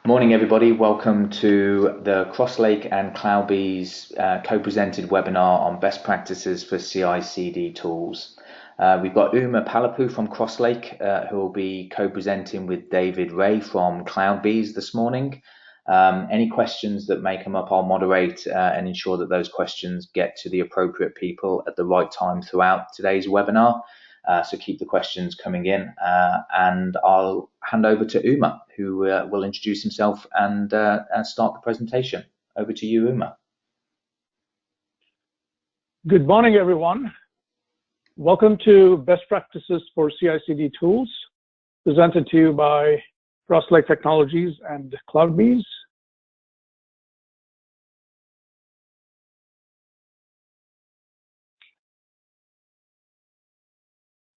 Morning, everybody. Welcome to the Crosslake and CloudBees co-presented webinar on best practices for CI/CD tools. We've got Uma Palepu from Crosslake, who will be co-presenting with Dennis Reigh from CloudBees this morning. Any questions that may come up, I'll moderate and ensure that those questions get to the appropriate people at the right time throughout today's webinar. So keep the questions coming in, and I'll hand over to Uma, who will introduce himself and start the presentation. Over to you, Uma. Good morning, everyone. Welcome to Best Practices for CI/CD Tools, presented to you by Crosslake Technologies and CloudBees.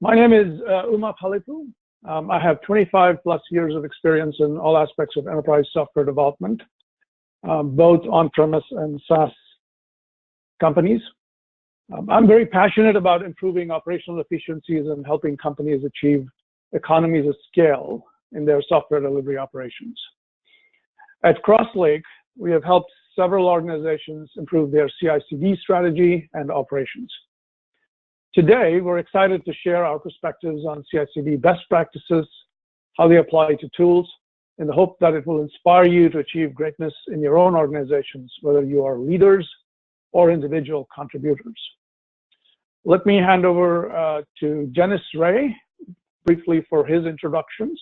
My name is Uma Palepu. I have 25 plus years of experience in all aspects of enterprise software development, both on-premise and SaaS companies. I'm very passionate about improving operational efficiencies and helping companies achieve economies of scale in their software delivery operations. At Crosslake, we have helped several organizations improve their CI/CD strategy and operations. Today, we're excited to share our perspectives on CI/CD best practices, how they apply to tools, in the hope that it will inspire you to achieve greatness in your own organizations, whether you are leaders or individual contributors. Let me hand over to Dennis Reigh briefly for his introductions.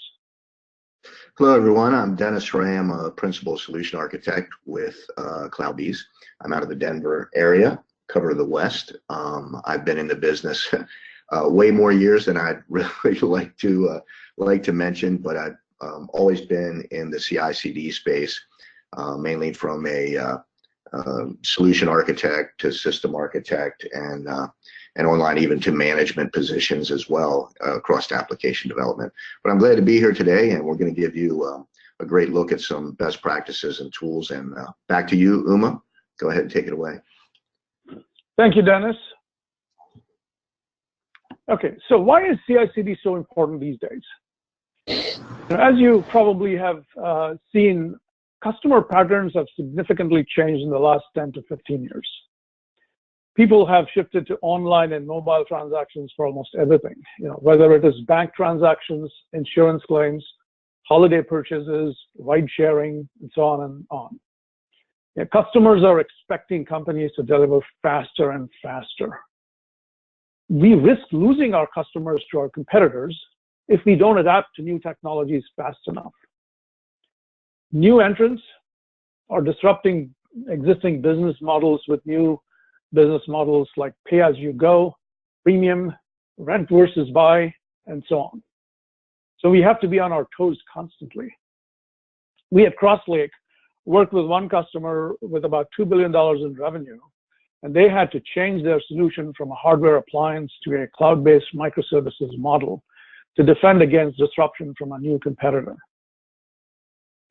Hello, everyone. I'm Dennis Reigh. I'm a principal solution architect with CloudBees. I'm out of the Denver area, cover the West. I've been in the business way more years than I'd really like to mention, but I've always been in the CI/CD space, mainly from a solution architect to system architect and online even to management positions as well across application development. But I'm glad to be here today, and we're going to give you a great look at some best practices and tools. And back to you, Uma. Go ahead and take it away. Thank you, Dennis. Okay, so why is CI/CD so important these days? As you probably have seen, customer patterns have significantly changed in the last 10 to 15 years. People have shifted to online and mobile transactions for almost everything, whether it is bank transactions, insurance claims, holiday purchases, ride sharing, and so on and on. Customers are expecting companies to deliver faster and faster. We risk losing our customers to our competitors if we don't adapt to new technologies fast enough. New entrants are disrupting existing business models with new business models like pay-as-you-go, premium, rent versus buy, and so on. So we have to be on our toes constantly. We at Crosslake worked with one customer with about $2 billion in revenue, and they had to change their solution from a hardware appliance to a cloud-based microservices model to defend against disruption from a new competitor.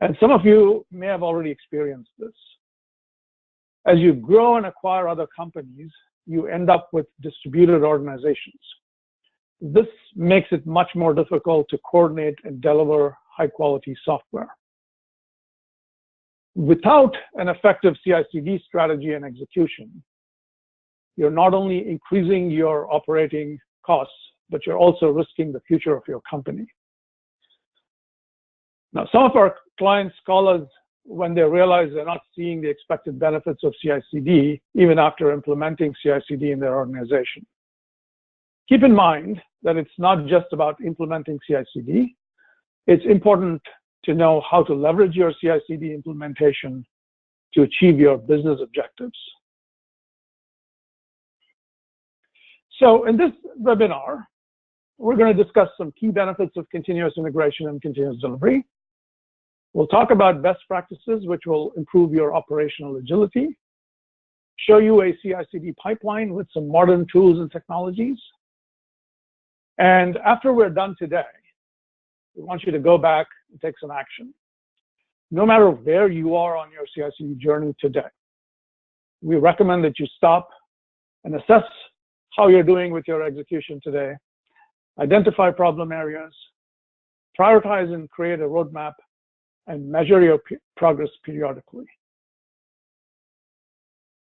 And some of you may have already experienced this. As you grow and acquire other companies, you end up with distributed organizations. This makes it much more difficult to coordinate and deliver high-quality software. Without an effective CI/CD strategy and execution, you're not only increasing your operating costs, but you're also risking the future of your company. Now, some of our clients call us when they realize they're not seeing the expected benefits of CI/CD, even after implementing CI/CD in their organization. Keep in mind that it's not just about implementing CI/CD. It's important to know how to leverage your CI/CD implementation to achieve your business objectives. So in this webinar, we're going to discuss some key benefits of continuous integration and continuous delivery. We'll talk about best practices, which will improve your operational agility, show you a CI/CD pipeline with some modern tools and technologies. And after we're done today, we want you to go back and take some action. No matter where you are on your CI/CD journey today, we recommend that you stop and assess how you're doing with your execution today, identify problem areas, prioritize and create a roadmap, and measure your progress periodically.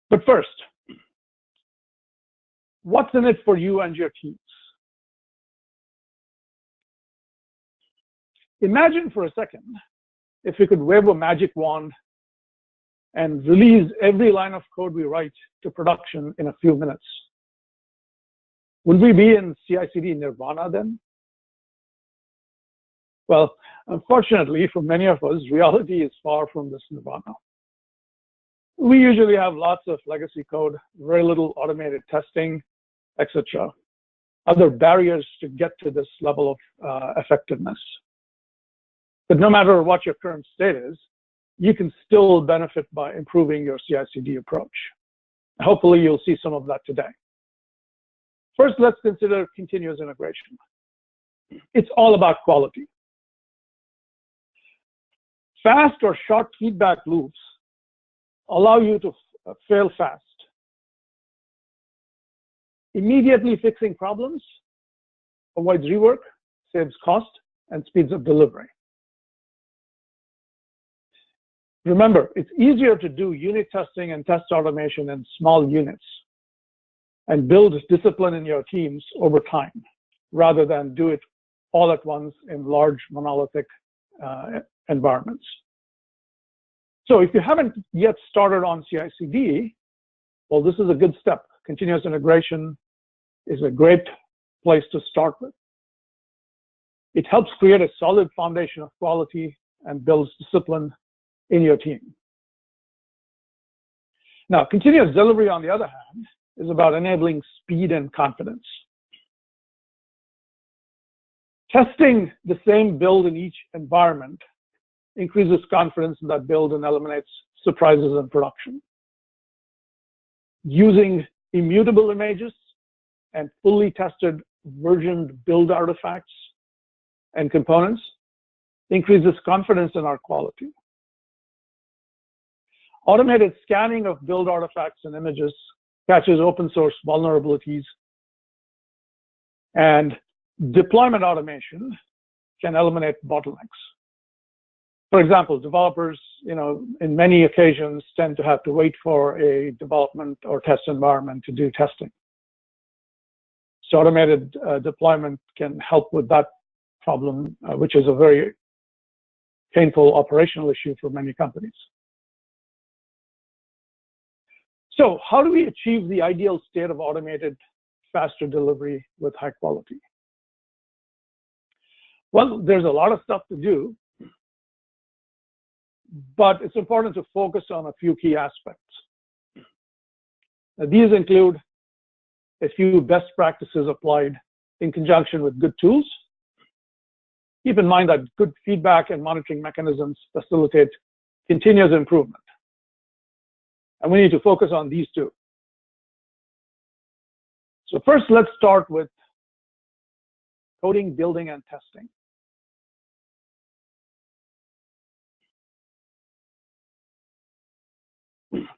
But first, what's in it for you and your teams? Imagine for a second if we could wave a magic wand and release every line of code we write to production in a few minutes. Would we be in CI/CD nirvana then? Well, unfortunately, for many of us, reality is far from this nirvana. We usually have lots of legacy code, very little automated testing, etc. Other barriers to get to this level of effectiveness. But no matter what your current state is, you can still benefit by improving your CI/CD approach. Hopefully, you'll see some of that today. First, let's consider continuous integration. It's all about quality. Fast or short feedback loops allow you to fail fast. Immediately fixing problems avoids rework, saves cost, and speeds up delivery. Remember, it's easier to do unit testing and test automation in small units and build discipline in your teams over time, rather than do it all at once in large monolithic environments. So if you haven't yet started on CI/CD, well, this is a good step. Continuous integration is a great place to start with. It helps create a solid foundation of quality and builds discipline in your team. Now, continuous delivery, on the other hand, is about enabling speed and confidence. Testing the same build in each environment increases confidence in that build and eliminates surprises in production. Using immutable images and fully tested versioned build artifacts and components increases confidence in our quality. Automated scanning of build artifacts and images catches open source vulnerabilities, and deployment automation can eliminate bottlenecks. For example, developers, in many occasions tend to have to wait for a development or test environment to do testing. So automated deployment can help with that problem, which is a very painful operational issue for many companies. So how do we achieve the ideal state of automated, faster delivery with high quality? Well, there's a lot of stuff to do, but it's important to focus on a few key aspects. Now, these include a few best practices applied in conjunction with good tools. Keep in mind that good feedback and monitoring mechanisms facilitate continuous improvement. And we need to focus on these two. So first, let's start with coding, building, and testing.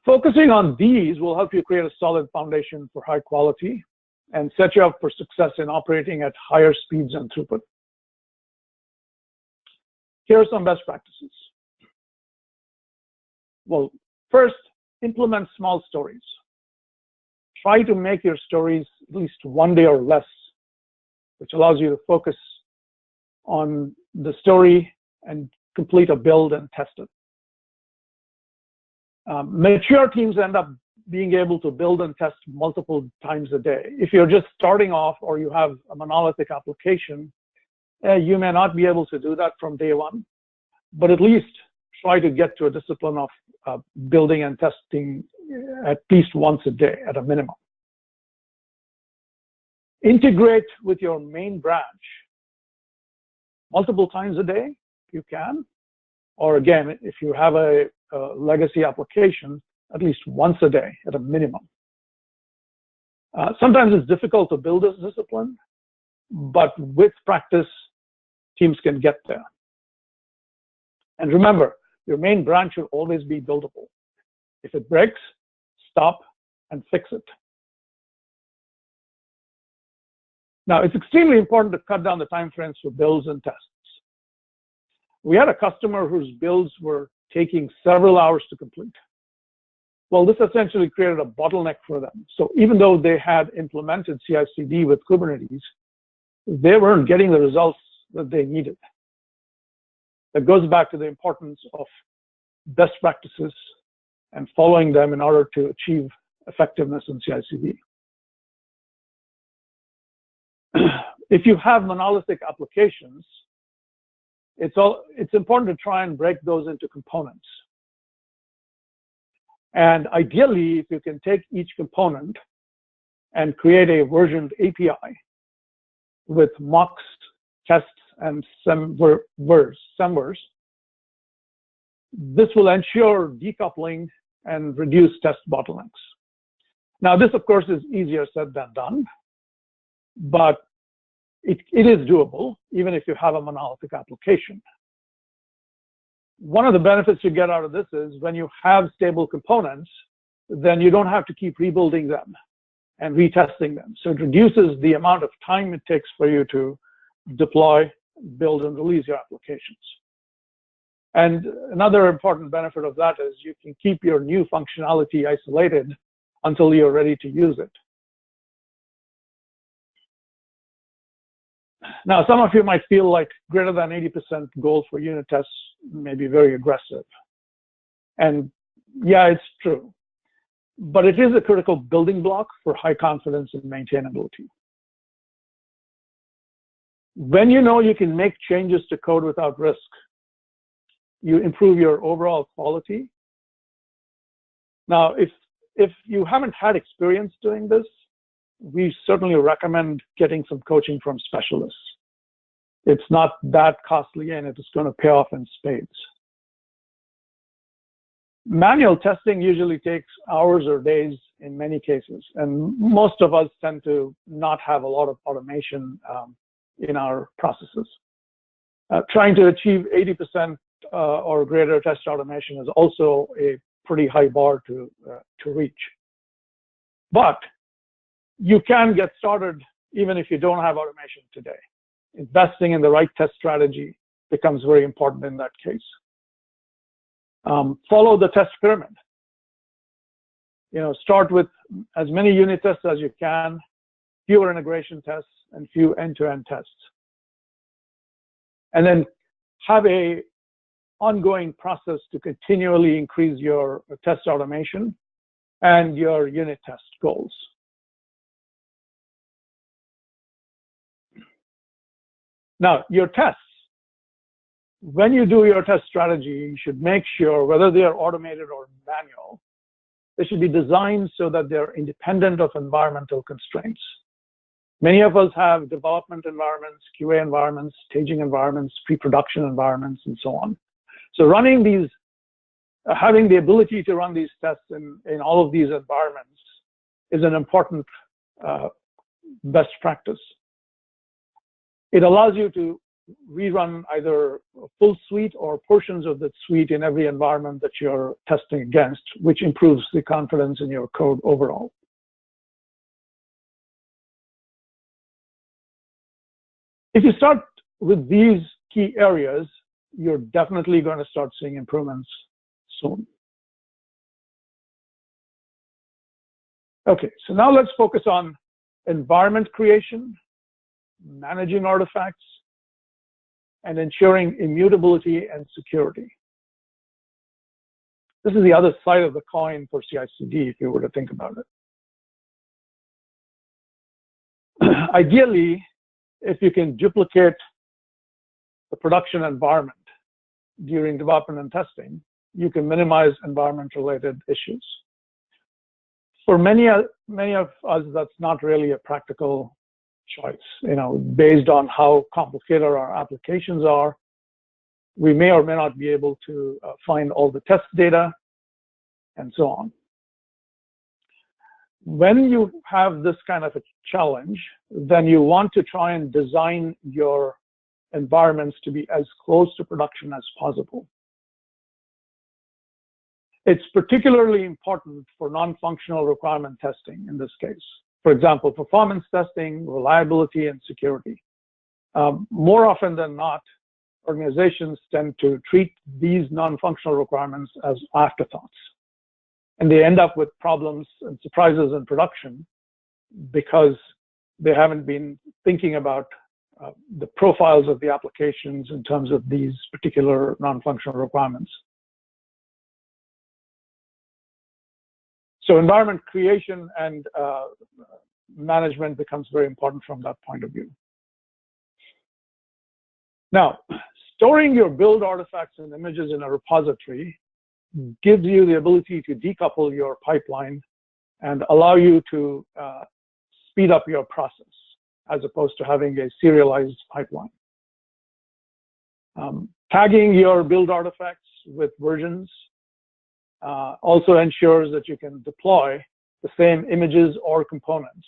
Focusing on these will help you create a solid foundation for high quality and set you up for success in operating at higher speeds and throughput. Here are some best practices. Well, first, implement small stories. Try to make your stories at least one day or less, which allows you to focus on the story and complete a build and test it. Mature teams end up being able to build and test multiple times a day. If you're just starting off or you have a monolithic application, you may not be able to do that from day one, but at least try to get to a discipline of building and testing at least once a day at a minimum. Integrate with your main branch multiple times a day if you can, or again, if you have a legacy application, at least once a day at a minimum. Sometimes it's difficult to build this discipline, but with practice, teams can get there. And remember, your main branch should always be buildable. If it breaks, stop and fix it. Now, it's extremely important to cut down the time frames for builds and tests. We had a customer whose builds were taking several hours to complete. Well, this essentially created a bottleneck for them. So even though they had implemented CI/CD with Kubernetes, they weren't getting the results that they needed. That goes back to the importance of best practices and following them in order to achieve effectiveness in CI/CD. If you have monolithic applications, it's important to try and break those into components. And ideally, if you can take each component and create a versioned API with mocks, tests, and semvers, this will ensure decoupling and reduce test bottlenecks. Now, this, of course, is easier said than done, but it is doable, even if you have a monolithic application. One of the benefits you get out of this is when you have stable components, then you don't have to keep rebuilding them and retesting them. So it reduces the amount of time it takes for you to deploy, build, and release your applications. And another important benefit of that is you can keep your new functionality isolated until you're ready to use it. Now, some of you might feel like greater than 80% goal for unit tests may be very aggressive. And yeah, it's true. But it is a critical building block for high confidence and maintainability. When you know you can make changes to code without risk, you improve your overall quality. Now, if you haven't had experience doing this, we certainly recommend getting some coaching from specialists. It's not that costly, and it's going to pay off in spades. Manual testing usually takes hours or days in many cases, and most of us tend to not have a lot of automation in our processes. Trying to achieve 80% or greater test automation is also a pretty high bar to reach. But you can get started even if you don't have automation today. Investing in the right test strategy becomes very important in that case. Follow the test pyramid. Start with as many unit tests as you can, fewer integration tests, and few end-to-end tests. And then have a ongoing process to continually increase your test automation and your unit test goals. Now, your tests, when you do your test strategy, you should make sure whether they are automated or manual, they should be designed so that they're independent of environmental constraints. Many of us have development environments, QA environments, staging environments, pre-production environments, and so on. So running these, having the ability to run these tests in all of these environments is an important best practice. It allows you to rerun either a full suite or portions of that suite in every environment that you're testing against, which improves the confidence in your code overall. If you start with these key areas, you're definitely going to start seeing improvements soon. Okay, so now let's focus on environment creation, managing artifacts, and ensuring immutability and security. This is the other side of the coin for CI/CD, if you were to think about it. Ideally, if you can duplicate the production environment during development and testing, you can minimize environment-related issues. For many of us, that's not really a practical choice. Based on how complicated our applications are, we may or may not be able to find all the test data and so on. When you have this kind of a challenge, then you want to try and design your environments to be as close to production as possible. It's particularly important for non-functional requirement testing in this case. For example, performance testing, reliability, and security. More often than not, organizations tend to treat these non-functional requirements as afterthoughts. And they end up with problems and surprises in production because they haven't been thinking about the profiles of the applications in terms of these particular non-functional requirements. So environment creation and management becomes very important from that point of view. Now, storing your build artifacts and images in a repository gives you the ability to decouple your pipeline and allow you to speed up your process as opposed to having a serialized pipeline. Tagging your build artifacts with versions also ensures that you can deploy the same images or components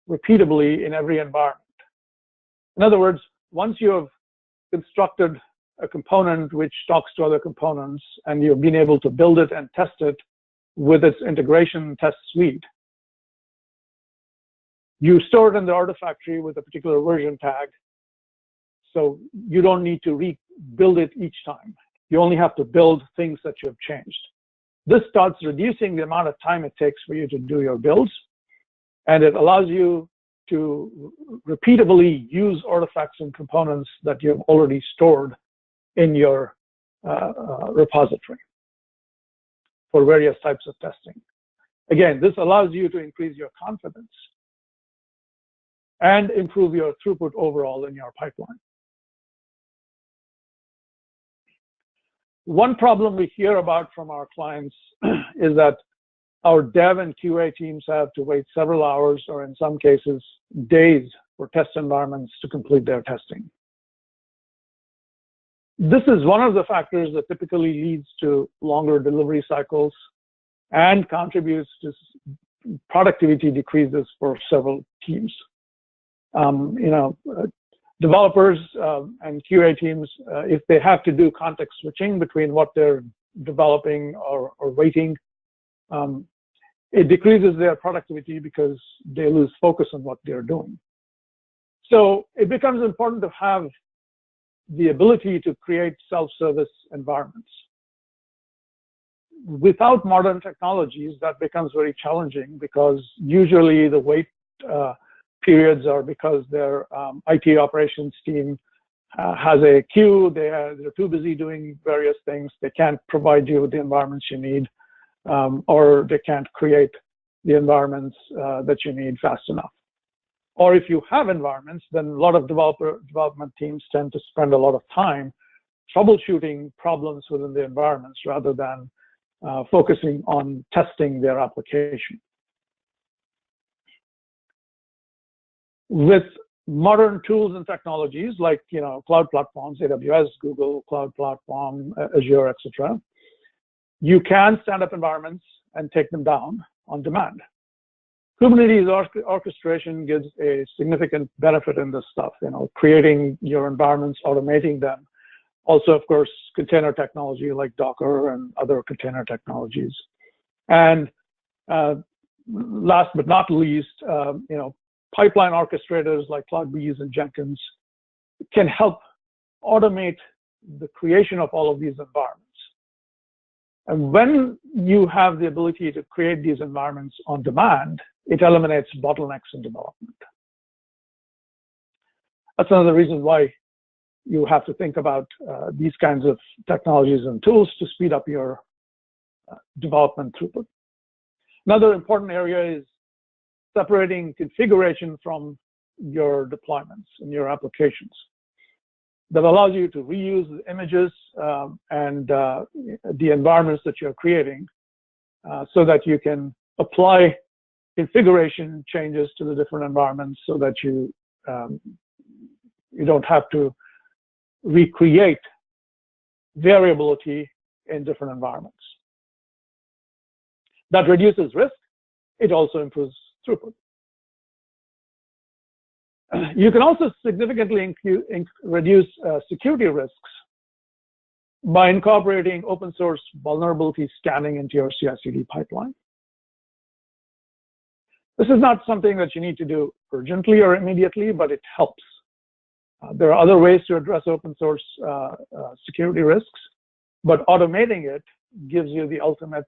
repeatably in every environment. In other words, once you have constructed a component which talks to other components and you've been able to build it and test it with its integration test suite, you store it in the artifactory with a particular version tag, so you don't need to rebuild it each time. You only have to build things that you have changed. This starts reducing the amount of time it takes for you to do your builds, and it allows you to repeatably use artifacts and components that you have already stored in your repository for various types of testing. Again, this allows you to increase your confidence and improve your throughput overall in your pipeline. One problem we hear about from our clients is that our dev and QA teams have to wait several hours, or in some cases, days, for test environments to complete their testing. This is one of the factors that typically leads to longer delivery cycles and contributes to productivity decreases for several teams. Developers and QA teams, if they have to do context switching between what they're developing or waiting, it decreases their productivity because they lose focus on what they're doing. So it becomes important to have the ability to create self-service environments. Without modern technologies, that becomes very challenging because usually the wait periods are because their IT operations team has a queue, they're too busy doing various things, they can't provide you with the environments you need, or they can't create the environments that you need fast enough. Or if you have environments, then a lot of development teams tend to spend a lot of time troubleshooting problems within the environments rather than focusing on testing their application. With modern tools and technologies like cloud platforms, AWS, Google Cloud Platform, Azure, etc., you can stand up environments and take them down on demand. Kubernetes orchestration gives a significant benefit in this stuff, creating your environments, automating them. Also, of course, container technology like Docker and other container technologies. And last but not least, pipeline orchestrators like CloudBees and Jenkins can help automate the creation of all of these environments. And when you have the ability to create these environments on demand, it eliminates bottlenecks in development. That's another reason why you have to think about these kinds of technologies and tools to speed up your development throughput. Another important area is separating configuration from your deployments and your applications. That allows you to reuse the images and the environments that you're creating so that you can apply configuration changes to the different environments so that you don't have to recreate variability in different environments. That reduces risk. It also improves throughput. You can also significantly reduce security risks by incorporating open source vulnerability scanning into your CI/CD pipeline. This is not something that you need to do urgently or immediately, but it helps. There are other ways to address open source security risks, but automating it gives you the ultimate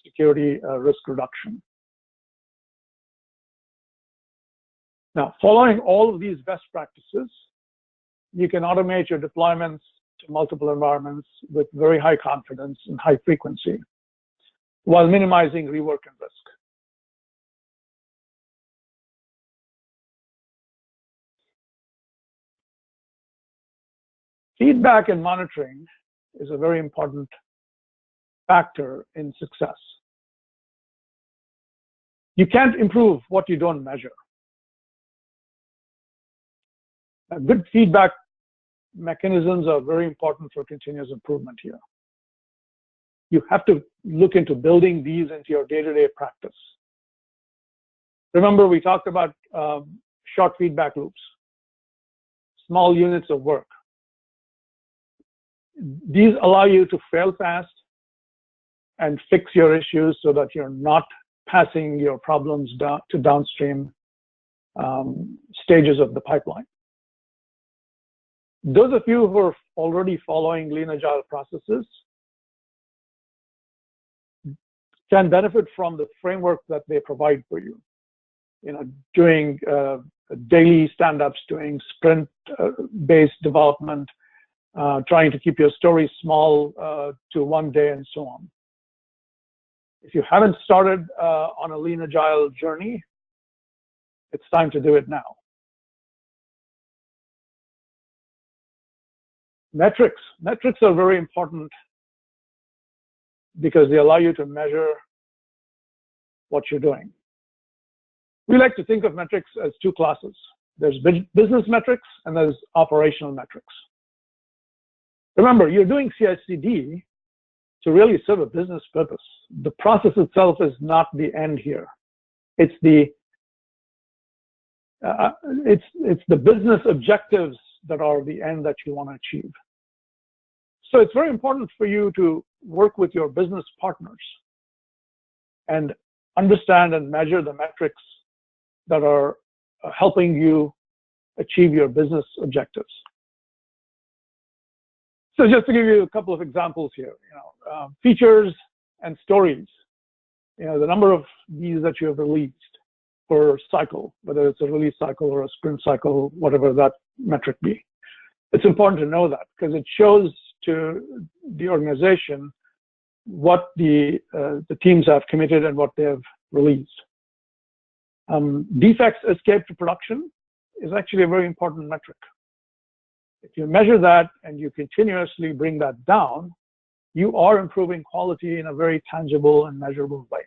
security risk reduction. Now, following all of these best practices, you can automate your deployments to multiple environments with very high confidence and high frequency, while minimizing rework and risk. Feedback and monitoring is a very important factor in success. You can't improve what you don't measure. Good feedback mechanisms are very important for continuous improvement here. You have to look into building these into your day-to-day practice. Remember, we talked about short feedback loops, small units of work. These allow you to fail fast and fix your issues so that you're not passing your problems down to downstream stages of the pipeline. Those of you who are already following lean agile processes can benefit from the framework that they provide for you. You know, doing daily stand-ups, doing sprint-based development, trying to keep your stories small to one day, and so on. If you haven't started on a lean agile journey, it's time to do it now. Metrics are very important because they allow you to measure what you're doing. We like to think of metrics as two classes. There's business metrics and there's operational metrics. Remember, you're doing CI/CD to really serve a business purpose. The process itself is not the end here. It's the business objectives that are the end that you want to achieve. So it's very important for you to work with your business partners and understand and measure the metrics that are helping you achieve your business objectives. So just to give you a couple of examples here, features and stories, the number of these that you have released per cycle, whether it's a release cycle or a sprint cycle, whatever that metric be. It's important to know that because it shows to the organization what the teams have committed and what they have released. Defects escaped to production is actually a very important metric. If you measure that and you continuously bring that down, you are improving quality in a very tangible and measurable way.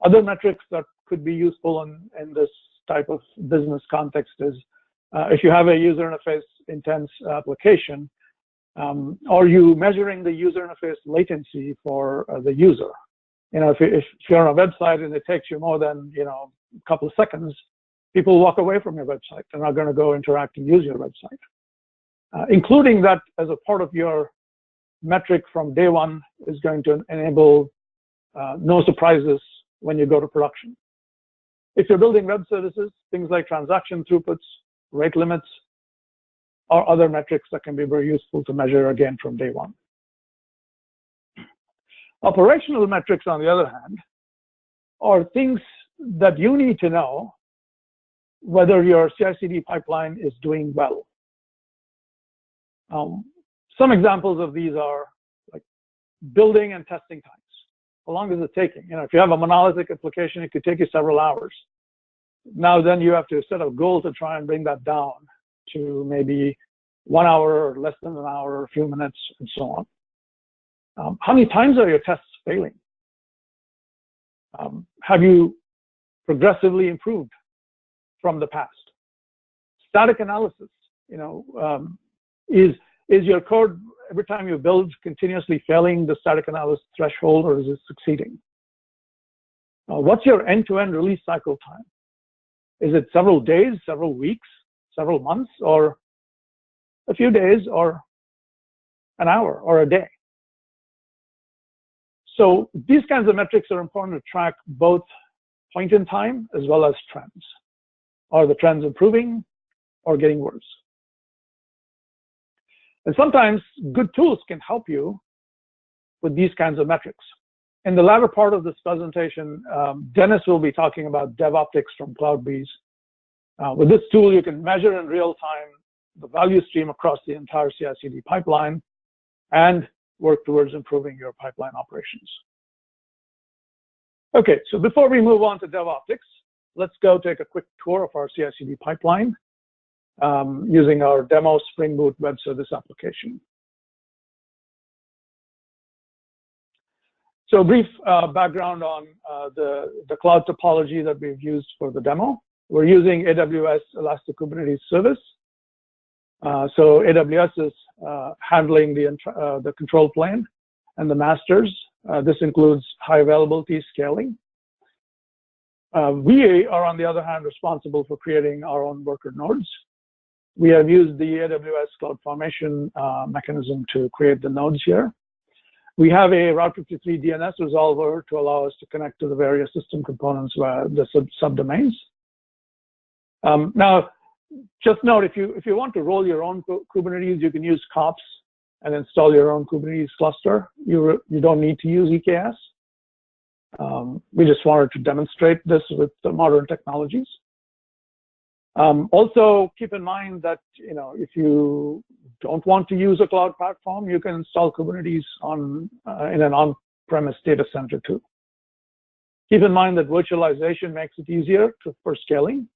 Other metrics that could be useful in this type of business context is if you have a user interface intense application, are you measuring the user interface latency for the user? If you're on a website and it takes you more than a couple of seconds, people walk away from your website. They're not going to go interact and use your website. Including that as a part of your metric from day one is going to enable no surprises when you go to production. If you're building web services, things like transaction throughputs, rate limits, are other metrics that can be very useful to measure again from day one. Operational metrics, on the other hand, are things that you need to know whether your CI/CD pipeline is doing well. Some examples of these are like building and testing times. How long is it taking? If you have a monolithic application, it could take you several hours. Now then you have to set a goal to try and bring that down to maybe 1 hour or less than an hour, a few minutes, and so on. How many times are your tests failing? Have you progressively improved from the past? Static analysis, is your code every time you build continuously failing the static analysis threshold, or is it succeeding? What's your end-to-end release cycle time? Is it several days, several weeks, several months, or a few days, or an hour, or a day? So these kinds of metrics are important to track both point in time as well as trends. Are the trends improving? or getting worse. And sometimes good tools can help you with these kinds of metrics. In the latter part of this presentation, Dennis will be talking about DevOptics from CloudBees. With this tool, you can measure in real time the value stream across the entire CI/CD pipeline and work towards improving your pipeline operations. Okay, so before we move on to DevOptics, let's go take a quick tour of our CI/CD pipeline using our demo Spring Boot web service application. So a brief background on the cloud topology that we've used for the demo. We're using AWS Elastic Kubernetes Service. So AWS is handling the control plane and the masters. This includes high availability scaling. We are, on the other hand, responsible for creating our own worker nodes. We have used the AWS CloudFormation mechanism to create the nodes here. We have a Route 53 DNS resolver to allow us to connect to the various system components via the subdomains. Now, just note, if you want to roll your own Kubernetes, you can use kops and install your own Kubernetes cluster. You don't need to use EKS. We just wanted to demonstrate this with the modern technologies. Also, keep in mind that if you don't want to use a cloud platform, you can install Kubernetes in an on-premise data center too. Keep in mind that virtualization makes it easier for scaling.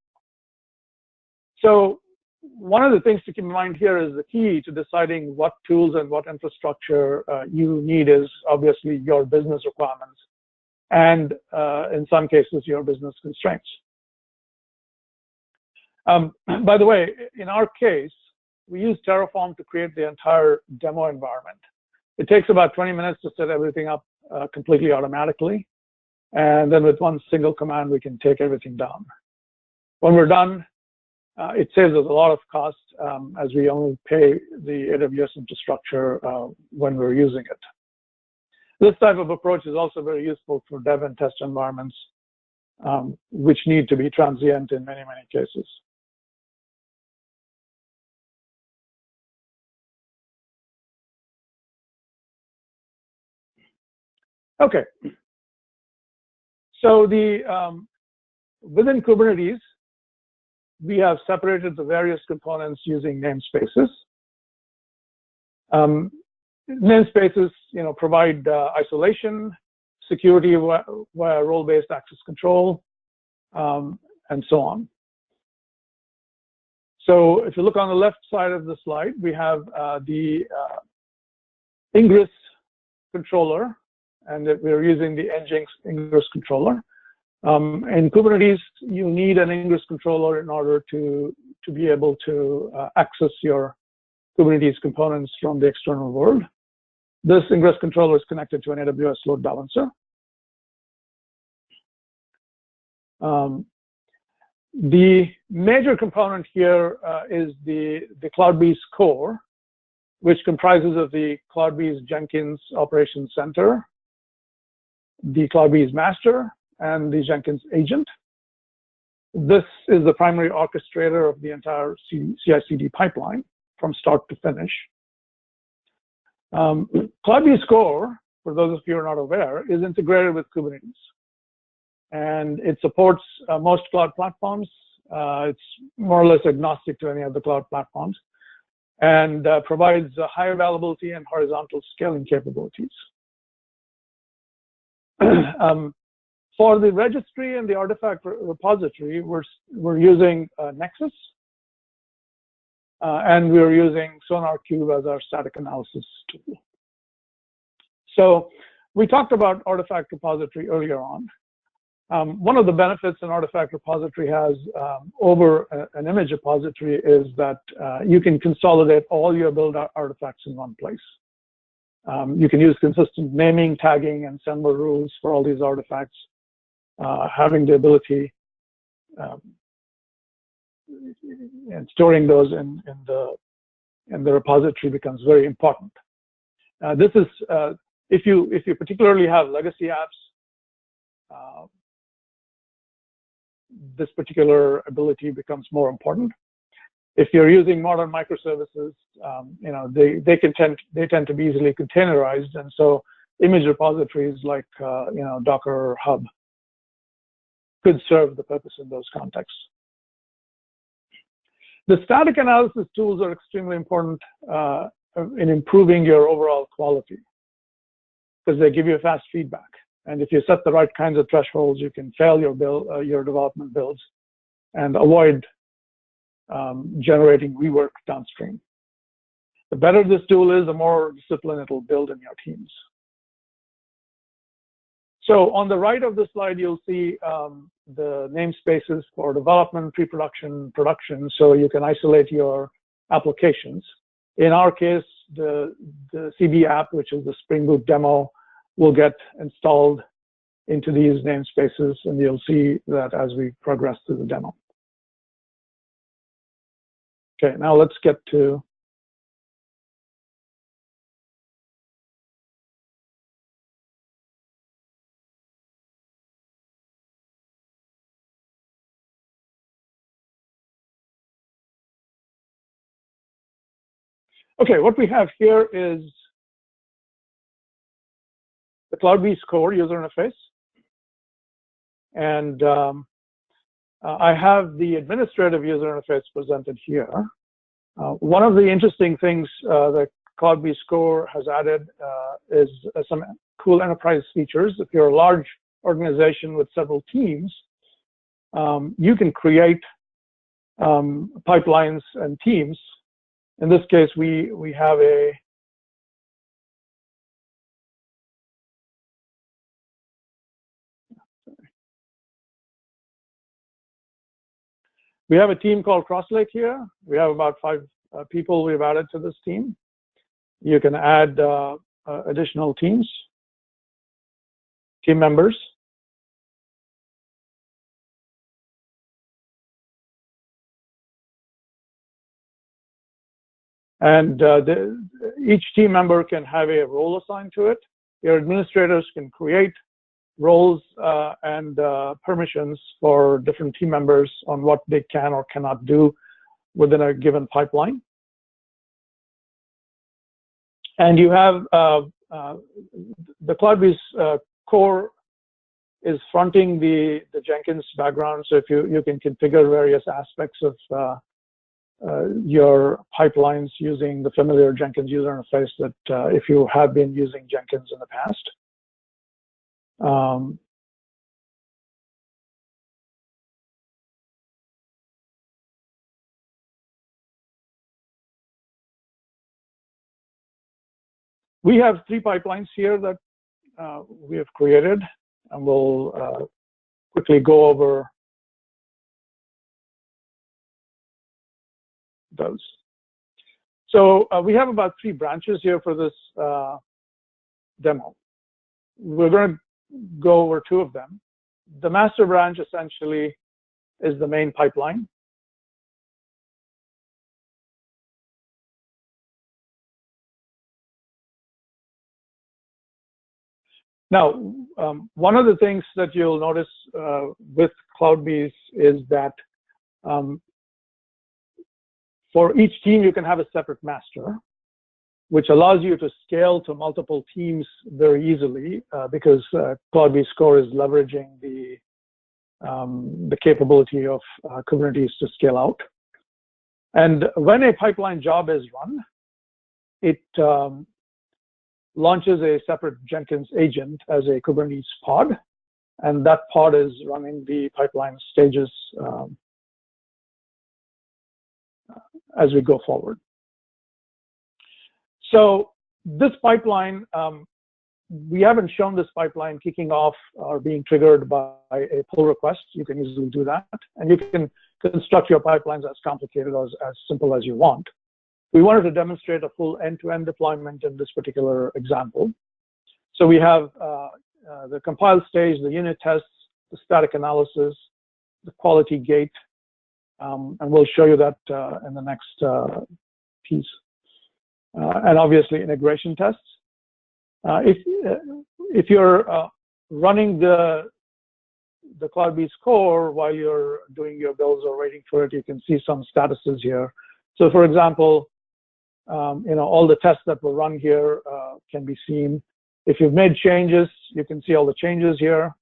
So one of the things to keep in mind here is the key to deciding what tools and what infrastructure you need is obviously your business requirements and in some cases your business constraints. By the way, in our case, we use Terraform to create the entire demo environment. It takes about 20 minutes to set everything up completely automatically. And then with one single command, we can take everything down. When we're done, it saves us a lot of cost as we only pay the AWS infrastructure when we're using it. This type of approach is also very useful for dev and test environments, which need to be transient in many, many cases. Okay, so within Kubernetes, we have separated the various components using namespaces. Namespaces, provide isolation, security via role-based access control, and so on. So if you look on the left side of the slide, we have the ingress controller, and we're using the Nginx ingress controller. In Kubernetes, you need an ingress controller in order to be able to access your Kubernetes components from the external world. This ingress controller is connected to an AWS load balancer. The major component here is the CloudBees core, which comprises of the CloudBees Jenkins Operations Center, the CloudBees master, and the Jenkins agent. This is the primary orchestrator of the entire CI/CD pipeline from start to finish. CloudBees core, for those of you who are not aware, is integrated with Kubernetes. And it supports most cloud platforms. It's more or less agnostic to any of the cloud platforms, and provides high availability and horizontal scaling capabilities. For the registry and the artifact repository, we're using Nexus, and we're using SonarQube as our static analysis tool. So we talked about artifact repository earlier on. One of the benefits an artifact repository has over an image repository is that you can consolidate all your build artifacts in one place. You can use consistent naming, tagging, and assembler rules for all these artifacts. Having the ability and storing those in the repository becomes very important. This is if you particularly have legacy apps, this particular ability becomes more important. If you're using modern microservices, they tend to be easily containerized, and so image repositories like Docker or Hub could serve the purpose in those contexts. The static analysis tools are extremely important in improving your overall quality because they give you fast feedback. And if you set the right kinds of thresholds, you can fail your development builds and avoid generating rework downstream. The better this tool is, the more discipline it will build in your teams. So on the right of the slide, you'll see the namespaces for development, pre-production, production, so you can isolate your applications. In our case, the CB app, which is the Spring Boot demo, will get installed into these namespaces, and you'll see that as we progress through the demo. Okay, now let's get to okay, what we have here is the CloudBees core user interface. And I have the administrative user interface presented here. One of the interesting things that CloudBees core has added is some cool enterprise features. If you're a large organization with several teams, you can create pipelines and teams. In this case, we have a team called Crosslake here. We have about 5 people we've added to this team. You can add additional team members. And each team member can have a role assigned to it. Your administrators can create roles and permissions for different team members on what they can or cannot do within a given pipeline. And you have the CloudBees core is fronting the Jenkins background, so if you can configure various aspects of your pipelines using the familiar Jenkins user interface that if you have been using Jenkins in the past. We have 3 pipelines here that we have created, and we'll quickly go over those. So we have about 3 branches here for this demo. We're going to go over 2 of them. The master branch essentially is the main pipeline. Now, one of the things that you'll notice with CloudBees is that for each team, you can have a separate master, which allows you to scale to multiple teams very easily because CloudBees core is leveraging the capability of Kubernetes to scale out. And when a pipeline job is run, it launches a separate Jenkins agent as a Kubernetes pod, and that pod is running the pipeline stages as we go forward. So this pipeline, we haven't shown this pipeline kicking off or being triggered by a pull request. You can easily do that, and you can construct your pipelines as complicated or as simple as you want. We wanted to demonstrate a full end-to-end deployment in this particular example. So we have the compile stage, the unit tests, the static analysis, the quality gate, and we'll show you that in the next piece. And obviously integration tests. If you're running the the CloudBees core while you're doing your builds or waiting for it. You can see some statuses here. So for example, all the tests that were run here can be seen. If you've made changes, you can see all the changes here,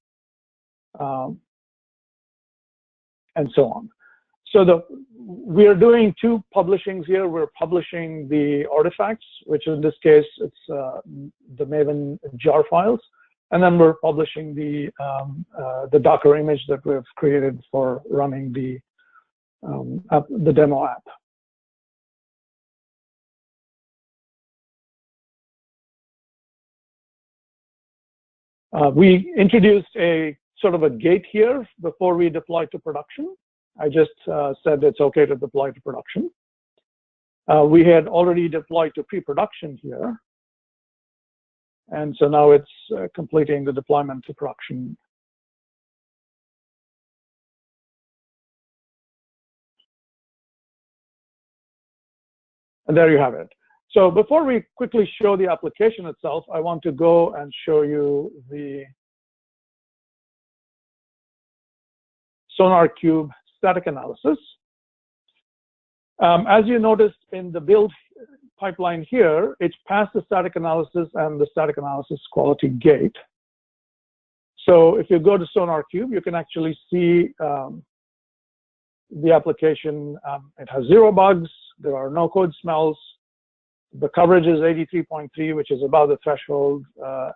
and so on. So we're doing two publishings here. We're publishing the artifacts, which in this case, it's the Maven jar files. And then we're publishing the Docker image that we've created for running the demo app. We introduced a sort of a gate here before we deploy to production. I just said it's okay to deploy to production. We had already deployed to pre-production here. And so now it's completing the deployment to production. And there you have it. So before we quickly show the application itself, I want to go and show you the SonarQube static analysis. As you noticed in the build pipeline here, it's passed the static analysis and the static analysis quality gate. So if you go to SonarQube, you can actually see the application. It has 0 bugs. There are no code smells. The coverage is 83.3, which is above the threshold,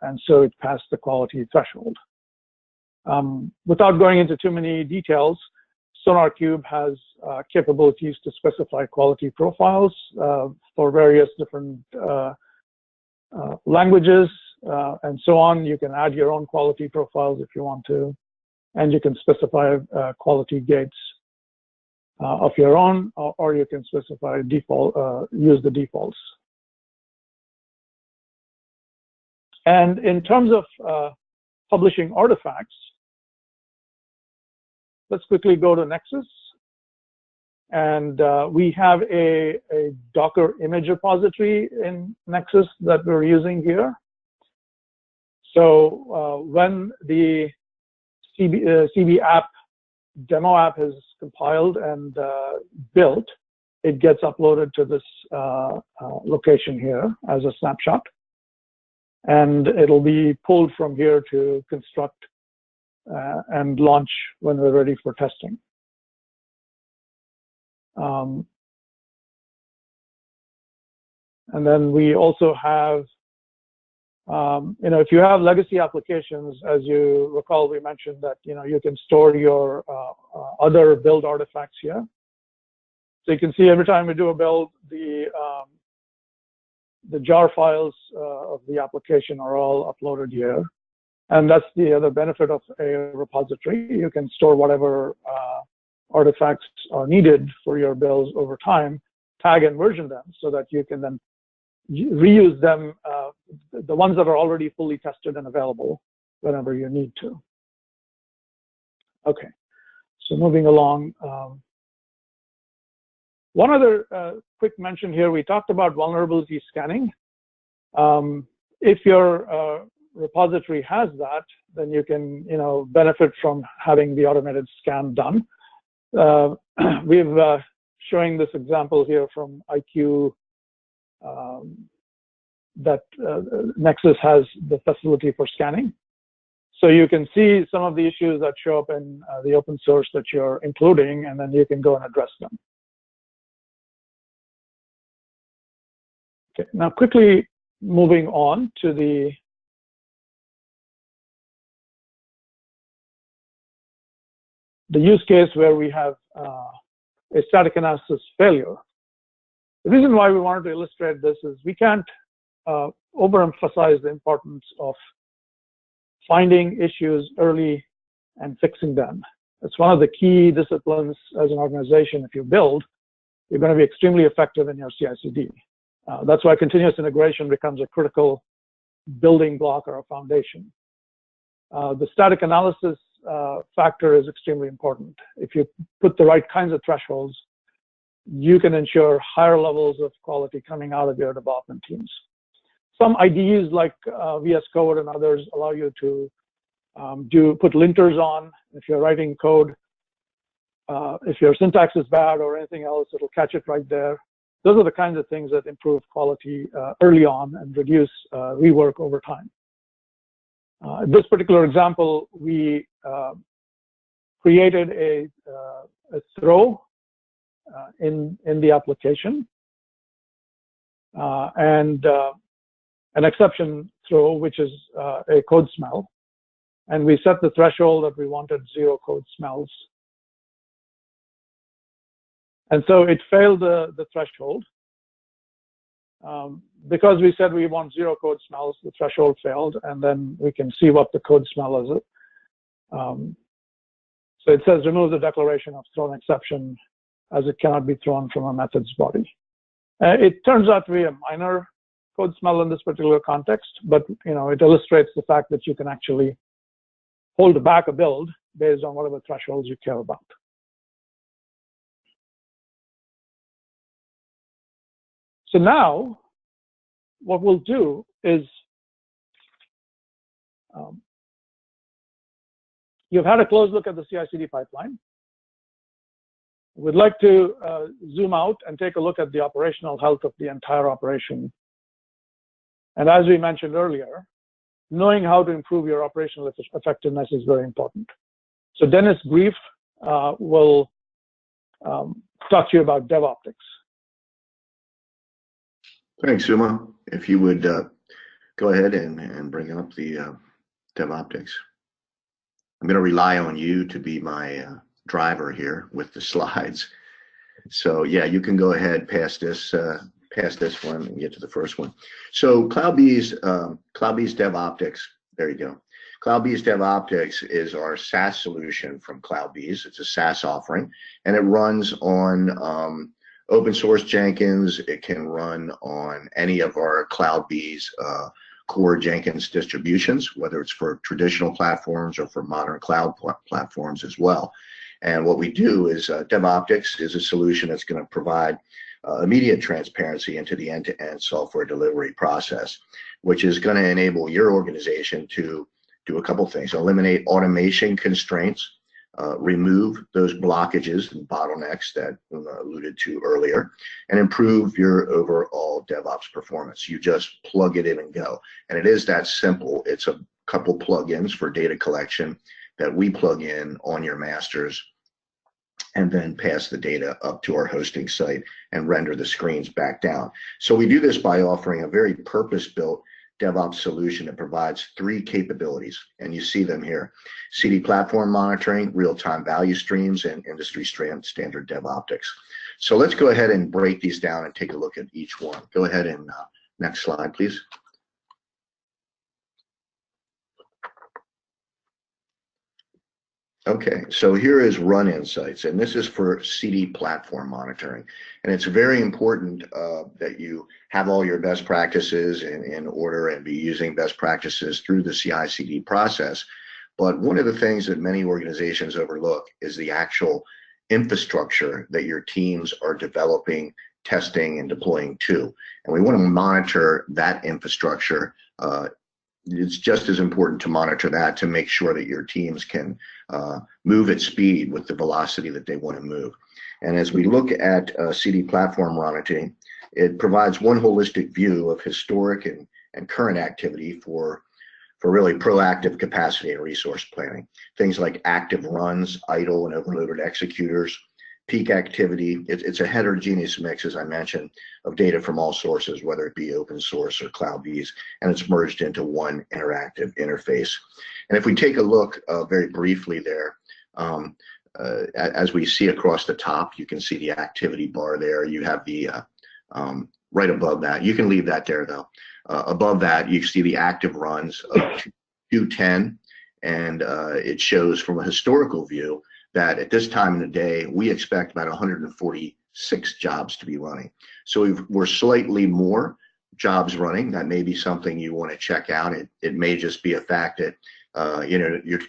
and so it passed the quality threshold. Without going into too many details, SonarQube has capabilities to specify quality profiles for various different languages and so on. You can add your own quality profiles if you want to, and you can specify quality gates of your own, or you can specify default, use the defaults. And in terms of publishing artifacts, let's quickly go to Nexus. And we have a Docker image repository in Nexus that we're using here. So when the CB app, demo app is compiled and built, it gets uploaded to this location here as a snapshot. And it'll be pulled from here to construct and launch when we're ready for testing. And then we also have, if you have legacy applications, as you recall, we mentioned that, you can store your other build artifacts here. So you can see every time we do a build, the jar files of the application are all uploaded here. And that's the other benefit of a repository. You can store whatever artifacts are needed for your builds over time, tag and version them so that you can then reuse them, the ones that are already fully tested and available whenever you need to. Okay, so moving along. One other quick mention here, we talked about vulnerability scanning. If your repository has that, then you can benefit from having the automated scan done. We've showing this example here from IQ that Nexus has the facility for scanning. So you can see some of the issues that show up in the open source that you're including, and then you can go and address them. Okay, now quickly moving on to the use case where we have a static analysis failure. The reason why we wanted to illustrate this is we can't overemphasize the importance of finding issues early and fixing them. It's one of the key disciplines as an organization. If you build, you're going to be extremely effective in your CI/CD. That's why continuous integration becomes a critical building block or a foundation. The static analysis factor is extremely important. If you put the right kinds of thresholds, you can ensure higher levels of quality coming out of your development teams. Some IDEs like VS Code and others allow you to put linters on. If you're writing code, if your syntax is bad or anything else, it'll catch it right there. Those are the kinds of things that improve quality early on and reduce rework over time. In this particular example, we created a throw in the application and an exception throw, which is a code smell. And we set the threshold that we wanted 0 code smells. And so it failed the threshold. Because we said we want 0 code smells, the threshold failed, and then we can see what the code smell is. So it says remove the declaration of thrown exception as it cannot be thrown from a method's body. It turns out to be a minor code smell in this particular context, but it illustrates the fact that you can actually hold back a build based on whatever thresholds you care about. So now, what we'll do is, you've had a close look at the CI/CD pipeline. We'd like to zoom out and take a look at the operational health of the entire operation. And as we mentioned earlier, knowing how to improve your operational effectiveness is very important. So Dennis Reigh will talk to you about DevOptics. Thanks, Uma. If you would go ahead and bring up the DevOptics. I'm going to rely on you to be my driver here with the slides. So yeah, you can go ahead past this one and get to the first one. So CloudBees DevOptics, there you go. CloudBees DevOptics is our SaaS solution from CloudBees. It's a SaaS offering, and it runs on open source Jenkins. It can run on any of our CloudBees core Jenkins distributions, whether it's for traditional platforms or for modern cloud platforms as well. And what we do is DevOptics is a solution that's going to provide immediate transparency into the end-to-end software delivery process, which is going to enable your organization to do a couple things: eliminate automation constraints, remove those blockages and bottlenecks that Uma alluded to earlier, and improve your overall DevOps performance. You just plug it in and go. And it is that simple. It's a couple plugins for data collection that we plug in on your masters and then pass the data up to our hosting site and render the screens back down. So we do this by offering a very purpose-built DevOps solution that provides 3 capabilities, and you see them here: CD platform monitoring, real-time value streams, and industry standard DevOptics. So let's go ahead and break these down and take a look at each one. Go ahead and next slide, please. Okay, so here is Run Insights, and this is for CD platform monitoring. And it's very important that you have all your best practices in order and be using best practices through the CI/CD process. But one of the things that many organizations overlook is the actual infrastructure that your teams are developing, testing, and deploying to. And we want to monitor that infrastructure. It's just as important to monitor that to make sure that your teams can move at speed with the velocity that they want to move. And as we look at CD platform monitoring, it provides one holistic view of historic and current activity for really proactive capacity and resource planning. Things like active runs, idle and overloaded executors, peak activity. It's a heterogeneous mix, as I mentioned, of data from all sources, whether it be open source or CloudBees, and it's merged into one interactive interface. And if we take a look very briefly there, as we see across the top, you can see the activity bar there. You have the, right above that, you can leave that there though. Above that, you see the active runs of 210, and it shows from a historical view that at this time in the day, we expect about 146 jobs to be running. So we're slightly more jobs running. That may be something you want to check out. It may just be a fact that you're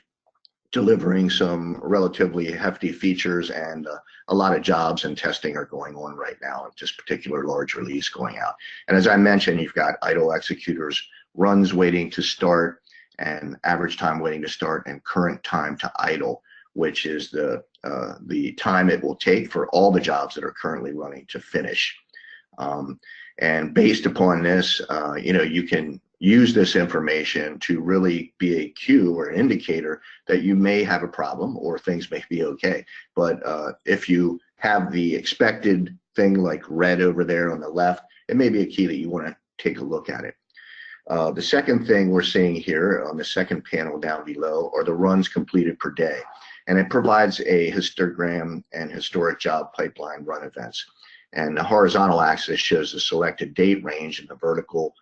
delivering some relatively hefty features, and a lot of jobs and testing are going on right now at this particular large release going out. And as I mentioned, you've got idle executors, runs waiting to start, and average time waiting to start, and current time to idle, which is the time it will take for all the jobs that are currently running to finish. And based upon this, you can use this information to really be a cue or an indicator that you may have a problem or things may be okay. But if you have the expected thing like red over there on the left, it may be a key that you want to take a look at it. The second thing we're seeing here on the second panel down below are the runs completed per day. And it provides a histogram and historic job pipeline run events. And the horizontal axis shows the selected date range, and the vertical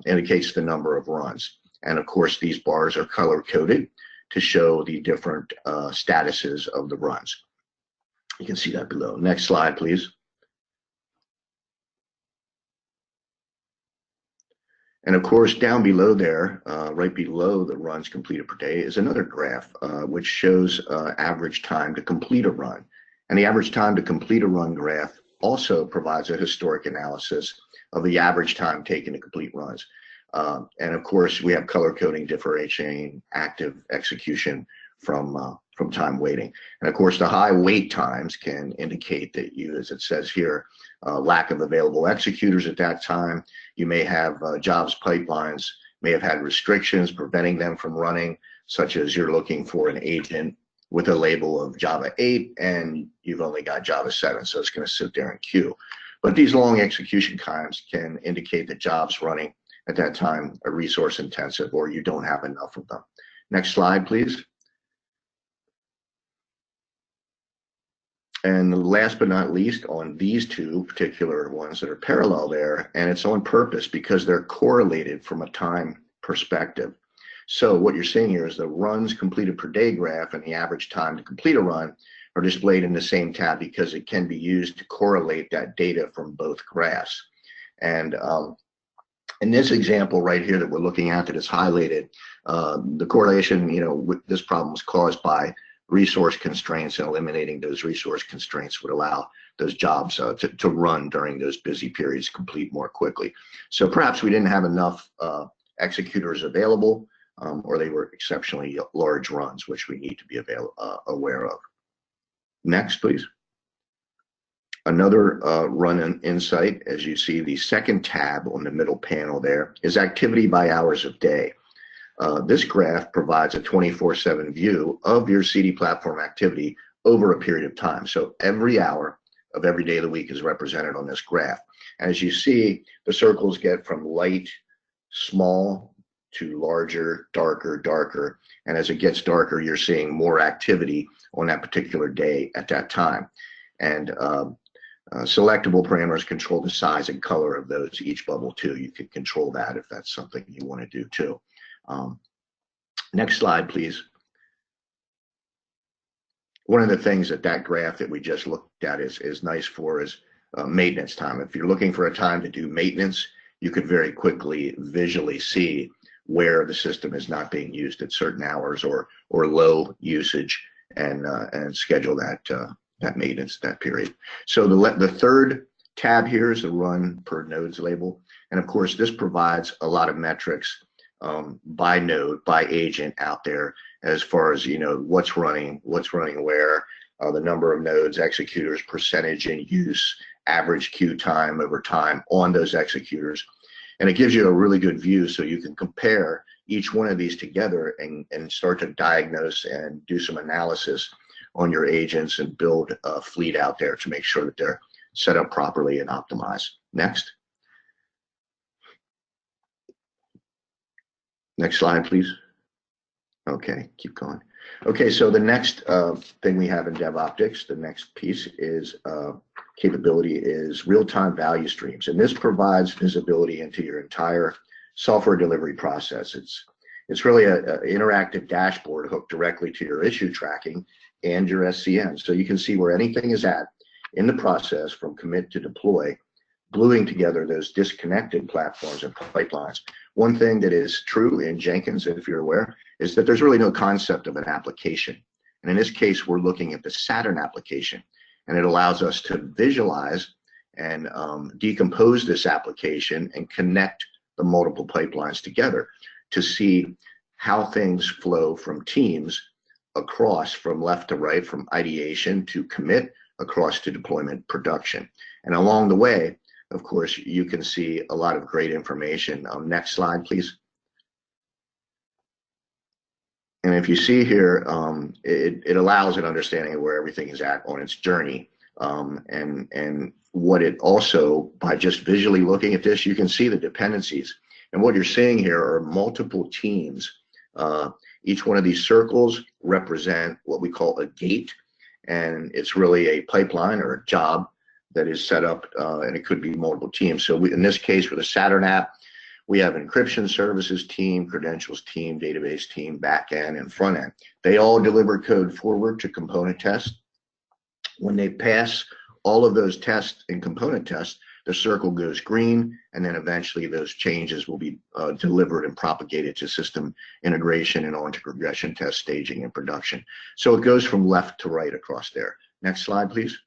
indicates the number of runs. And of course, these bars are color coded to show the different statuses of the runs. You can see that below. Next slide, please. And of course, down below there, right below the runs completed per day, is another graph which shows average time to complete a run. And the average time to complete a run graph also provides a historic analysis of the average time taken to complete runs. And of course, we have color coding differentiating active execution from time waiting. And of course, the high wait times can indicate that you, as it says here, lack of available executors at that time. You may have jobs pipelines may have had restrictions preventing them from running, such as you're looking for an agent with a label of Java 8 and you've only got Java 7, so it's going to sit there in queue. But these long execution times can indicate that jobs running at that time are resource intensive or you don't have enough of them. Next slide, please. And last but not least, on these two particular ones that are parallel there, and it's on purpose because they're correlated from a time perspective. So what you're seeing here is the runs completed per day graph and the average time to complete a run are displayed in the same tab because it can be used to correlate that data from both graphs. And in this example right here that we're looking at that is highlighted, the correlation, with this problem was caused by resource constraints, and eliminating those resource constraints would allow those jobs to run during those busy periods, complete more quickly. So perhaps we didn't have enough executors available, or they were exceptionally large runs, which we need to be aware of. Next, please. Another run insight, as you see, the second tab on the middle panel there is activity by hours of day. This graph provides a 24/7 view of your CD platform activity over a period of time. So every hour of every day of the week is represented on this graph. And as you see, the circles get from light, small, to larger, darker, darker. And as it gets darker, you're seeing more activity on that particular day at that time. And selectable parameters control the size and color of those, each bubble too. You can control that if that's something you want to do too. Next slide, please. One of the things that graph that we just looked at is nice for is maintenance time. If you're looking for a time to do maintenance, you could very quickly visually see where the system is not being used at certain hours or low usage, and schedule that maintenance, that period. So the third tab here is the run per nodes label. And of course, this provides a lot of metrics by node, by agent out there, as far as what's running where, the number of nodes, executors, percentage in use, average queue time over time on those executors. And it gives you a really good view so you can compare each one of these together and start to diagnose and do some analysis on your agents and build a fleet out there to make sure that they're set up properly and optimized. Next. Next slide, please. Okay, keep going. Okay, so the next thing we have in DevOptics, the next piece is capability is real-time value streams. And this provides visibility into your entire software delivery process. It's really an interactive dashboard hooked directly to your issue tracking and your SCM. So you can see where anything is at in the process from commit to deploy, gluing together those disconnected platforms and pipelines. One thing that is true in Jenkins, if you're aware, is that there's really no concept of an application. And in this case, we're looking at the Saturn application, and it allows us to visualize and decompose this application and connect the multiple pipelines together to see how things flow from teams across from left to right, from ideation to commit, across to deployment production. And along the way, of course, you can see a lot of great information. Next slide, please. And if you see here, it allows an understanding of where everything is at on its journey. And what it also, by just visually looking at this, you can see the dependencies. And what you're seeing here are multiple teams. Each one of these circles represent what we call a gate, and it's really a pipeline or a job that is set up, and it could be multiple teams. So in this case, for the Saturn app, we have encryption services team, credentials team, database team, back end, and front end. They all deliver code forward to component test. When they pass all of those tests and component tests, the circle goes green, and then eventually those changes will be delivered and propagated to system integration and onto regression test staging and production. So it goes from left to right across there. Next slide, please.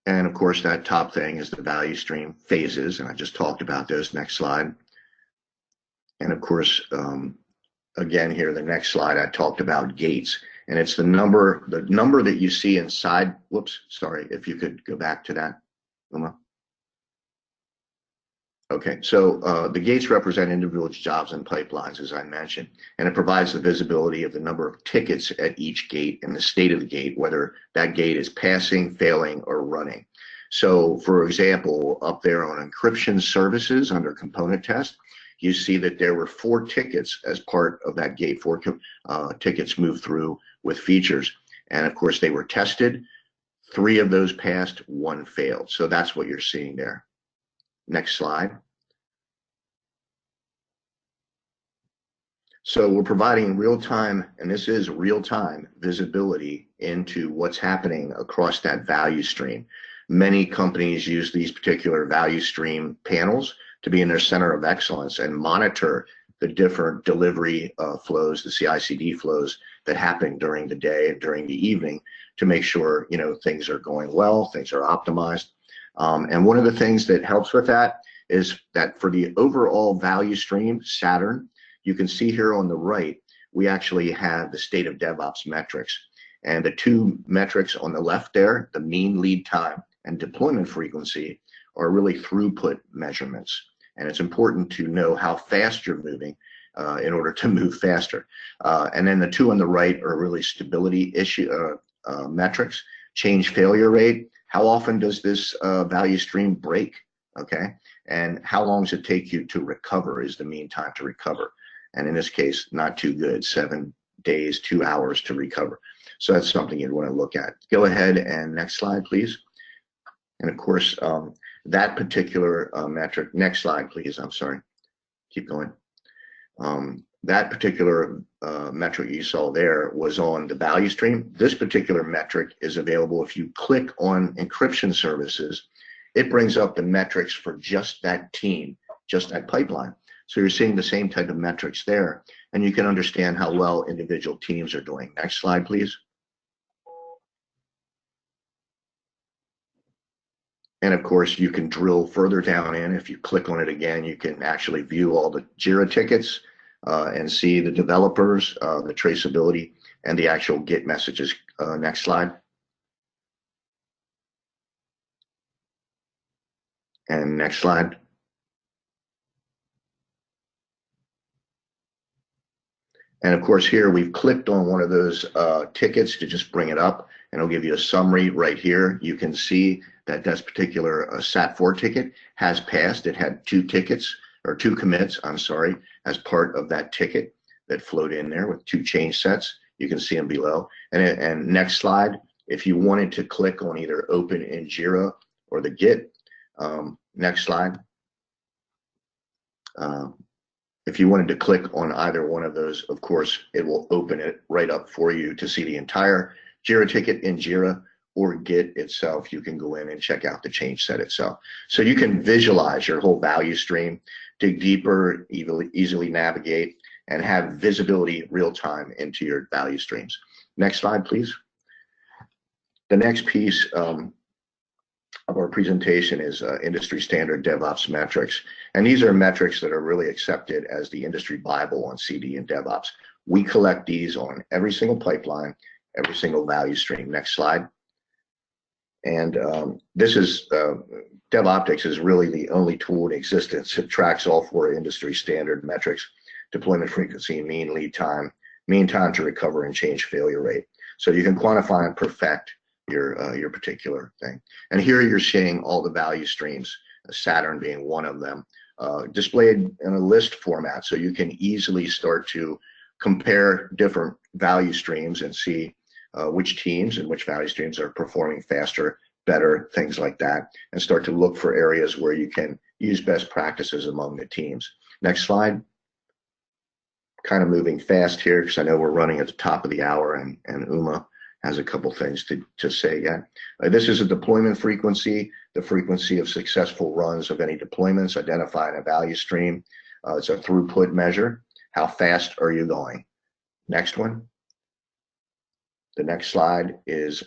And of course, that top thing is the value stream phases, and I just talked about those. Next slide. And of course, again here, the next slide, I talked about gates, and it's the number that you see inside. Whoops, sorry, if you could go back to that, Uma. Okay, so the gates represent individual jobs and pipelines, as I mentioned, and it provides the visibility of the number of tickets at each gate and the state of the gate, whether that gate is passing, failing, or running. So, for example, up there on encryption services under component test, you see that there were 4 tickets as part of that gate. 4 tickets moved through with features, and of course they were tested. 3 of those passed, 1 failed. So that's what you're seeing there. Next slide. So we're providing real-time, and this is real-time visibility into what's happening across that value stream. Many companies use these particular value stream panels to be in their center of excellence and monitor the different delivery flows, the CI/CD flows that happen during the day and during the evening to make sure, you know, things are going well, things are optimized. And one of the things that helps with that is that for the overall value stream, Saturn, you can see here on the right, we actually have the state of DevOps metrics. And the 2 metrics on the left there, the mean lead time and deployment frequency, are really throughput measurements. And it's important to know how fast you're moving in order to move faster. And then the 2 on the right are really stability metrics, change failure rate. How often does this value stream break? Okay, and how long does it take you to recover is the mean time to recover. And in this case, not too good, 7 days, 2 hours to recover. So that's something you'd want to look at. Go ahead and next slide, please. And of course, that particular metric, next slide, please, I'm sorry, keep going. That particular metric you saw there was on the value stream. This particular metric is available if you click on encryption services. It brings up the metrics for just that team, just that pipeline. So you're seeing the same type of metrics there, and you can understand how well individual teams are doing. Next slide, please. And of course, you can drill further down in. If you click on it again, you can actually view all the JIRA tickets and see the developers, the traceability, and the actual Git messages. Next slide. And next slide. And of course, here we've clicked on one of those tickets to just bring it up, and it'll give you a summary right here. You can see that this particular SAT4 ticket has passed. It had 2 tickets, or 2 commits, I'm sorry, as part of that ticket that flowed in there with 2 change sets. You can see them below. And next slide, if you wanted to click on either open in JIRA or the Git, next slide. If you wanted to click on either one of those, of course, it will open it right up for you to see the entire JIRA ticket in JIRA or Git itself. You can go in and check out the change set itself. So you can visualize your whole value stream, dig deeper, easily navigate, and have visibility real time into your value streams. Next slide, please. The next piece of our presentation is industry standard DevOps metrics. And these are metrics that are really accepted as the industry Bible on CD and DevOps. We collect these on every single pipeline, every single value stream. Next slide. And this is, DevOptics is really the only tool in existence. It tracks all 4 industry standard metrics: deployment frequency, mean lead time, mean time to recover, and change failure rate. So you can quantify and perfect your particular thing. And here you're seeing all the value streams, Saturn being one of them, displayed in a list format, so you can easily start to compare different value streams and see which teams and which value streams are performing faster, better, things like that, and start to look for areas where you can use best practices among the teams. Next slide. Kind of moving fast here because I know we're running at the top of the hour, and Uma has a couple things to say yet. This is a deployment frequency, the frequency of successful runs of any deployments identified in a value stream. It's a throughput measure. How fast are you going? Next one. The next slide is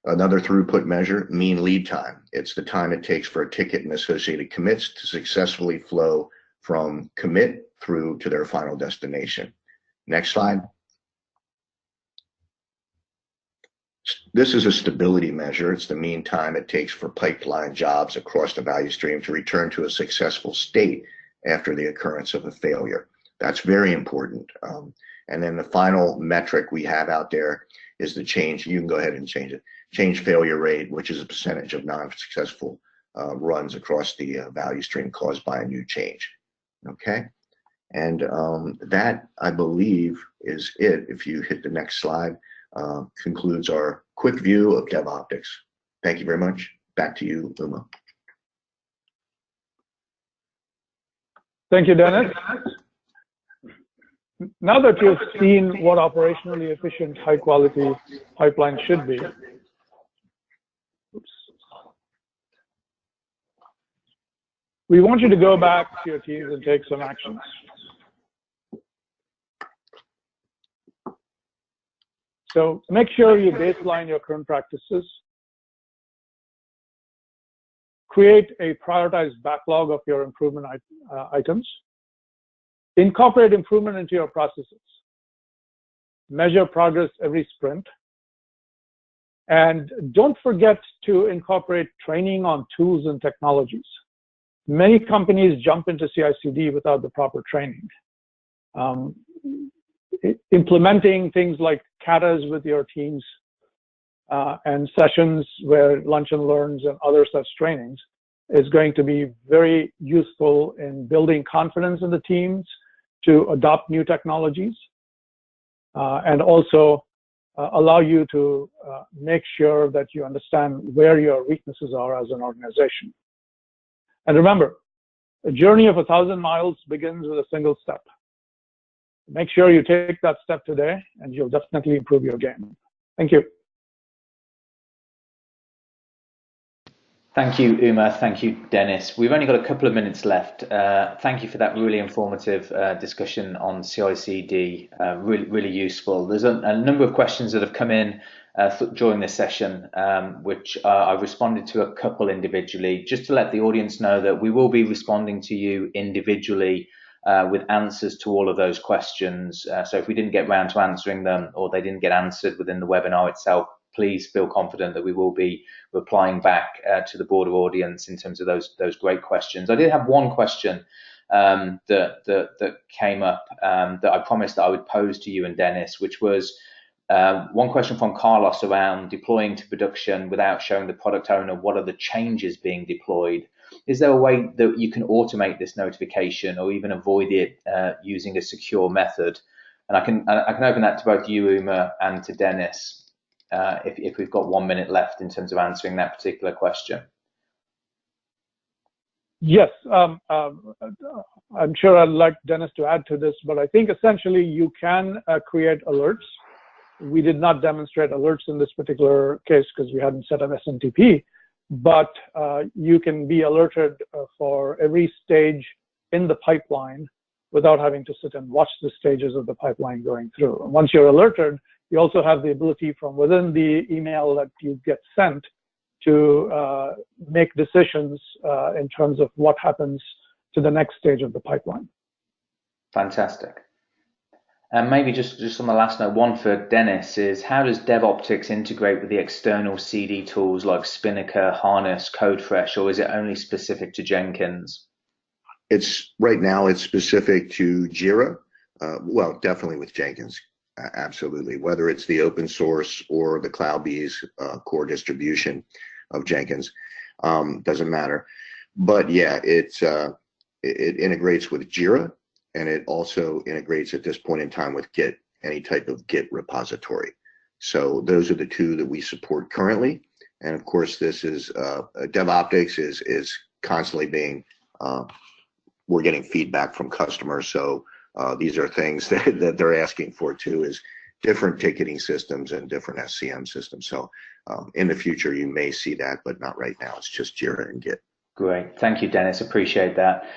another throughput measure, mean lead time. It's the time it takes for a ticket and associated commits to successfully flow from commit through to their final destination. Next slide. This is a stability measure. It's the mean time it takes for pipeline jobs across the value stream to return to a successful state after the occurrence of a failure. That's very important. And then the final metric we have out there is the change. You can go ahead and change it. Change failure rate, which is a percentage of non-successful runs across the value stream caused by a new change. Okay. And that, I believe, is it. If you hit the next slide, concludes our quick view of DevOptics. Thank you very much. Back to you, Uma. Thank you, Dennis. Now that you've seen what operationally efficient, high-quality pipeline should be, we want you to go back to your teams and take some actions. So make sure you baseline your current practices. Create a prioritized backlog of your improvement items. Incorporate improvement into your processes. Measure progress every sprint. And don't forget to incorporate training on tools and technologies. Many companies jump into CI/CD without the proper training. Implementing things like katas with your teams and sessions where lunch and learns and other such trainings is going to be very useful in building confidence in the teams to adopt new technologies and also allow you to make sure that you understand where your weaknesses are as an organization. And remember, a journey of 1,000 miles begins with a single step. Make sure you take that step today, and you'll definitely improve your game. Thank you. Thank you, Uma. Thank you, Dennis. We've only got a couple of minutes left. Thank you for that really informative discussion on CI/CD. Really useful. There's a number of questions that have come in during this session, which I've responded to a couple individually. Just to let the audience know that we will be responding to you individually with answers to all of those questions. So if we didn't get round to answering them or they didn't get answered within the webinar itself, please feel confident that we will be replying back to the broader audience in terms of those great questions. I did have one question that came up that I promised that I would pose to you and Dennis, which was one question from Carlos around deploying to production without showing the product owner what are the changes being deployed. Is there a way that you can automate this notification or even avoid it using a secure method? And I can open that to both you, Uma, and to Dennis if we've got 1 minute left in terms of answering that particular question. Yes, I'm sure I'd like Dennis to add to this, but I think essentially you can create alerts. We did not demonstrate alerts in this particular case because we hadn't set up SMTP, but you can be alerted for every stage in the pipeline without having to sit and watch the stages of the pipeline going through. And once you're alerted, you also have the ability from within the email that you get sent to make decisions in terms of what happens to the next stage of the pipeline. Fantastic. And maybe just on the last note, one for Dennis is, how does DevOptics integrate with the external CD tools like Spinnaker, Harness, CodeFresh, or is it only specific to Jenkins? Right now it's specific to Jira. Well, definitely with Jenkins, absolutely. Whether it's the open source or the CloudBees core distribution of Jenkins, doesn't matter. But yeah, it integrates with Jira. And it also integrates at this point in time with Git, any type of Git repository. So those are the two that we support currently. And of course, this is DevOptics is constantly being, we're getting feedback from customers. So these are things that they're asking for too, is different ticketing systems and different SCM systems. So in the future, you may see that, but not right now. It's just Jira and Git. Great. Thank you, Dennis. Appreciate that.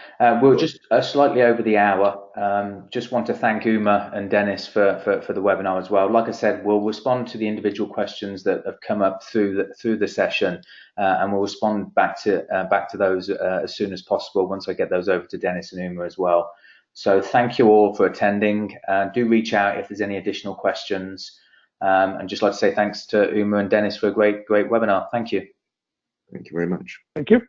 We're just slightly over the hour. Just want to thank Uma and Dennis for the webinar as well. Like I said, we'll respond to the individual questions that have come up through the session, and we'll respond back to those as soon as possible once I get those over to Dennis and Uma as well. So thank you all for attending. Do reach out if there's any additional questions. And just like to say thanks to Uma and Dennis for a great webinar. Thank you. Thank you very much. Thank you.